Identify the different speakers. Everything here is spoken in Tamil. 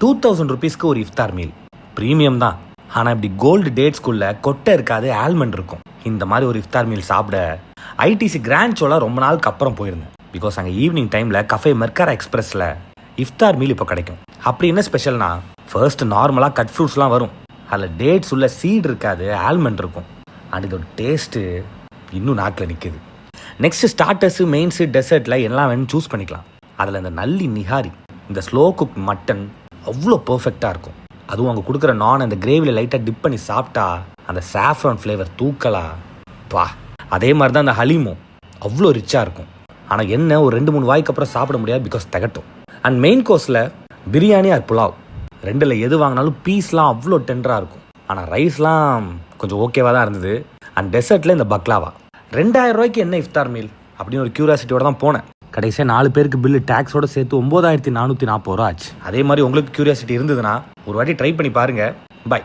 Speaker 1: ₹2000 ஒரு இஃப்தார் மீல். ப்ரீமியம் தான். ஆனால் இப்படி கோல்டு டேட்ஸ்குள்ள கொட்டை இருக்காது, ஆல்மண்ட் இருக்கும். இந்த மாதிரி ஒரு இஃப்தார் மீல் சாப்பிட ஐடிசி கிராண்ட் சோலா ரொம்ப நாளுக்கு அப்புறம் போயிருந்தேன். பிகாஸ் அங்கே ஈவினிங் டைமில் கஃபே மெர்காரா எக்ஸ்பிரஸில் இஃப்தார் மீல் இப்போ கிடைக்கும். அப்படி என்ன ஸ்பெஷல்னா, ஃபர்ஸ்ட் நார்மலாக கட் ஃப்ரூட்ஸ்லாம் வரும். அதில் டேட்ஸ் உள்ள சீட் இருக்காது, ஆல்மண்ட் இருக்கும். அண்ட் இதோட டேஸ்ட்டு இன்னும் நாக்கில் நிற்குது. நெக்ஸ்ட் ஸ்டார்டர்ஸு, மெயின்ஸு, டெசர்ட்டில் எல்லாம் வேணும் சூஸ் பண்ணிக்கலாம். அதில் இந்த நல்லி நிஹாரி, இந்த ஸ்லோ குக் மட்டன் அவ்வளோ பர்ஃபெக்டாக இருக்கும். அதுவும் அவங்க கொடுக்குற நான் அந்த கிரேவியில் லைட்டாக டிப் பண்ணி சாப்பிட்டா அந்த சாஃப்ரான் ஃப்ளேவர் தூக்கலா பா. அதே மாதிரி தான் அந்த ஹலீமும் அவ்வளோ ரிச்சாக இருக்கும். ஆனால் என்ன, ஒரு 2-3 வாய்க்கு அப்புறம் சாப்பிட முடியாது, பிகாஸ் திகட்டும். அண்ட் மெயின் கோர்ஸில் பிரியாணி ஆர் புலாவ் ரெண்டில் எது வாங்கினாலும் பீஸ்லாம் அவ்வளோ டெண்டராக இருக்கும். ஆனால் ரைஸ்லாம் கொஞ்சம் ஓகேவாக தான் இருந்தது. அண்ட் டெசர்ட்டில் இந்த பக்லாவா. ₹2000 என்ன இஃப்தார் மீல் அப்படின்னு ஒரு கியூரியாசிட்டியோட தான் போனேன். கடைசியாக 4 பேருக்கு பில்லு டேக்ஸோட சேர்த்து ₹9440 ஆச்சு. அதே மாதிரி உங்களுக்கு கியூரியாசிட்டி இருந்ததுன்னா ஒரு வாட்டி ட்ரை பண்ணி பாருங்கள். பை.